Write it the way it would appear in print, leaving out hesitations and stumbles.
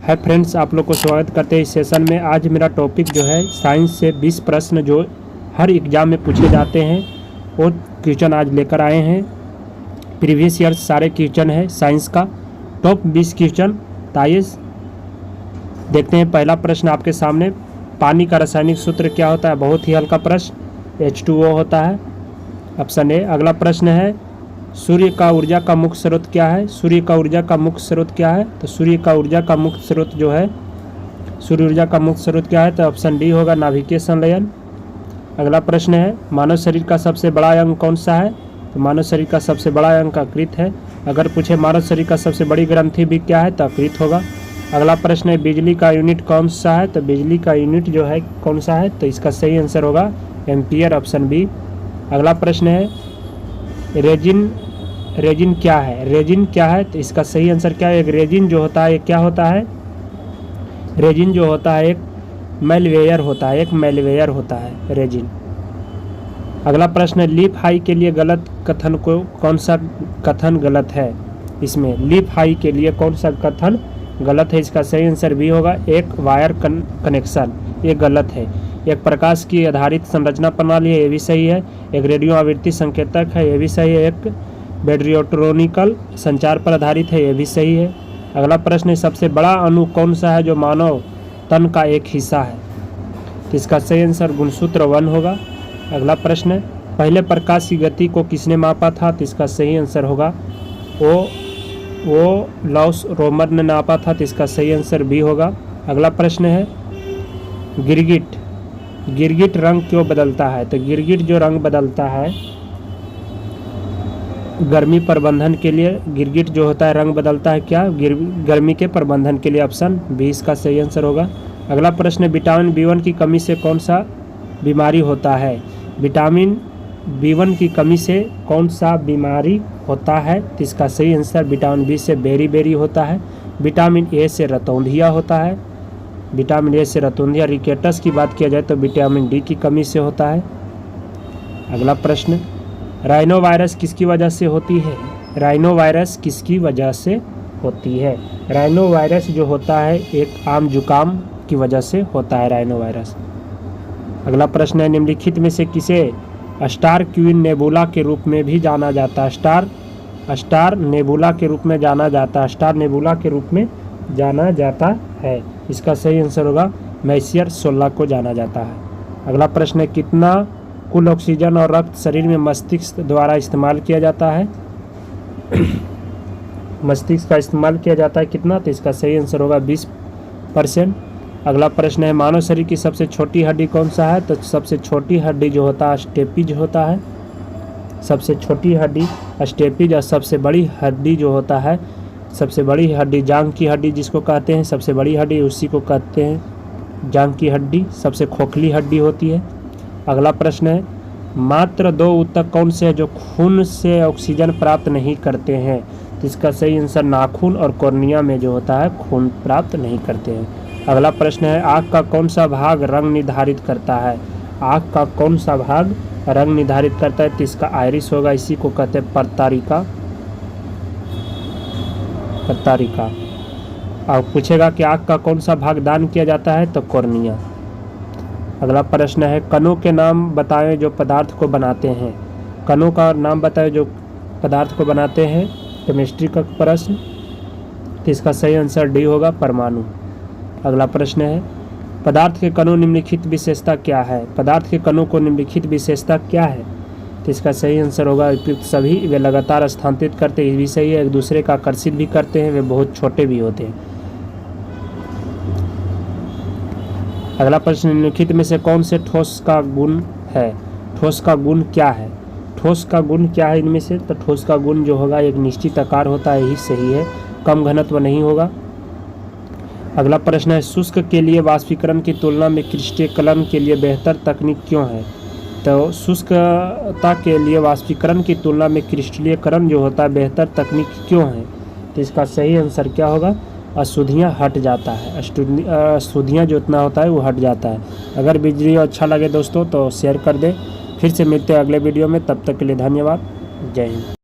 Hi friends, आप लोग को स्वागत करते हैं इस सेशन में। आज मेरा टॉपिक जो है साइंस से 20 प्रश्न जो हर एग्ज़ाम में पूछे जाते हैं वो क्वेश्चन आज लेकर आए हैं। प्रीवियस ईयर सारे क्वेश्चन है साइंस का, टॉप 20 क्वेश्चन। आइए देखते हैं। पहला प्रश्न आपके सामने, पानी का रासायनिक सूत्र क्या होता है? बहुत ही हल्का प्रश्न, H2O होता है, ऑप्शन ए। अगला प्रश्न है, सूर्य का ऊर्जा का मुख्य स्रोत क्या है? सूर्य का ऊर्जा का मुख्य स्रोत क्या है? तो सूर्य का ऊर्जा का मुख्य स्रोत जो है, सूर्य ऊर्जा का मुख्य स्रोत क्या है? तो ऑप्शन डी होगा, नाभिकीय संलयन। अगला प्रश्न है, मानव शरीर का सबसे बड़ा अंग कौन सा है? तो मानव शरीर का सबसे बड़ा अंग यकृत है। अगर पूछे मानव शरीर का सबसे बड़ी ग्रंथि भी क्या है? तो यकृत होगा। अगला प्रश्न है, बिजली का यूनिट कौन सा है? तो बिजली का यूनिट जो है कौन सा है? तो इसका सही आंसर होगा एम्पियर, ऑप्शन बी। अगला प्रश्न है, रेजिन क्या है? रेजिन क्या है? तो इसका सही आंसर क्या है? एक रेजिन जो होता है ये क्या होता है? रेजिन जो होता है एक मैलवेयर होता है, एक मैलवेयर होता है रेजिन। अगला प्रश्न है, लीफ हाई के लिए गलत कथन को कौन सा कथन गलत है? इसमें लीफ हाई के लिए कौन सा कथन गलत है? इसका सही आंसर भी होगा, एक वायर कनेक्शन, ये गलत है। एक प्रकाश की आधारित संरचना प्रणाली है, ये भी सही है। एक रेडियो आवृत्ति संकेतक है, ये भी सही है। एक रेडियोट्रोनिकल संचार पर आधारित है, ये भी सही है। अगला प्रश्न है, सबसे बड़ा अणु कौन सा है जो मानव तन का एक हिस्सा है? तो इसका सही आंसर गुणसूत्र 1 होगा। अगला प्रश्न है, पहले प्रकाश की गति को किसने मापा था? तो इसका सही आंसर होगा वो लॉस रोमर ने नापा था, तो इसका सही आंसर भी होगा। अगला प्रश्न है, गिरगिट रंग क्यों बदलता है? तो गिरगिट जो रंग बदलता है गर्मी प्रबंधन के लिए, गिरगिट जो होता है रंग बदलता है क्या? गर्मी के प्रबंधन के लिए, ऑप्शन बी इसका सही आंसर होगा। अगला प्रश्न है, विटामिन B1 की कमी से कौन सा बीमारी होता है? विटामिन B1 की कमी से कौन सा बीमारी होता है? तो इसका सही आंसर विटामिन बी से बेरी होता है। विटामिन ए से रतौंधिया होता है, विटामिन ए से रतौंधिया। रिकेटस की बात किया जाए तो विटामिन डी की कमी से होता है। अगला प्रश्न, राइनो वायरस किसकी वजह से होती है? राइनो वायरस किसकी वजह से होती है? राइनो वायरस जो होता है एक आम जुकाम की वजह से होता है राइनो वायरस। अगला प्रश्न है, निम्नलिखित में से किसे स्टार क्वीन नेबुला के रूप में भी जाना जाता है? स्टार नेबुला के रूप में जाना जाता है, स्टार नेबुला के रूप में जाना जाता है। इसका सही आंसर होगा, मैसियर 16 को जाना जाता है। अगला प्रश्न है, कितना कुल ऑक्सीजन और रक्त शरीर में मस्तिष्क द्वारा इस्तेमाल किया जाता है? मस्तिष्क का इस्तेमाल किया जाता है कितना? तो इसका सही आंसर होगा 20%। अगला प्रश्न है, मानव शरीर की सबसे छोटी हड्डी कौन सा है? तो सबसे छोटी हड्डी जो होता है स्टेपिज होता है, सबसे छोटी हड्डी स्टेपिज। और सबसे बड़ी हड्डी जो होता है, सबसे बड़ी हड्डी जांघ की हड्डी जिसको कहते हैं, सबसे बड़ी हड्डी उसी को कहते हैं जांघ की हड्डी, सबसे खोखली हड्डी होती है। अगला प्रश्न है, मात्र 2 ऊतक कौन से हैं जो खून से ऑक्सीजन प्राप्त नहीं करते हैं? तो इसका सही आंसर नाखून और कॉर्निया में जो होता है खून प्राप्त नहीं करते हैं। अगला प्रश्न है, आँख का कौन सा भाग रंग निर्धारित करता है? आँख का कौन सा भाग रंग निर्धारित करता है? तो इसका आइरिस होगा, इसी को कहते हैं पत्तारिका। और पूछेगा कि आँख का कौन सा भाग दान किया जाता है? तो कॉर्निया। अगला प्रश्न है, कणों के नाम बताएं जो पदार्थ को बनाते हैं। कणों का नाम बताएं जो पदार्थ को बनाते हैं, केमिस्ट्री का प्रश्न। तो इसका सही आंसर डी होगा, परमाणु। अगला प्रश्न है, पदार्थ के कणों निम्नलिखित विशेषता क्या है? पदार्थ के कणों को निम्नलिखित विशेषता क्या है? तो इसका सही आंसर होगा उपयुक्त सभी। वे लगातार स्थानांतरित करते हैं, ये भी सही है। एक दूसरे का आकर्षित भी करते हैं, वे बहुत छोटे भी होते हैं। अगला प्रश्न, निम्नलिखित में से कौन से ठोस का गुण है? ठोस का गुण क्या है? ठोस का गुण क्या है इनमें से? तो ठोस का गुण जो होगा एक निश्चित आकार होता है, यही सही है, कम घनत्व नहीं होगा। अगला प्रश्न है, शुष्क के लिए वाष्पीकरण की तुलना में क्रिस्टलीकरण के लिए बेहतर तकनीक क्यों है? तो शुष्कता के लिए वाष्पीकरण की तुलना में क्रिस्टलीकरण जो होता है बेहतर तकनीक क्यों है? तो इसका सही आंसर क्या होगा? अशुद्धियाँ हट जाता है, अशुद्धियाँ जो इतना होता है वो हट जाता है। अगर वीडियो अच्छा लगे दोस्तों तो शेयर कर दें। फिर से मिलते हैं अगले वीडियो में, तब तक के लिए धन्यवाद। जय हिंद।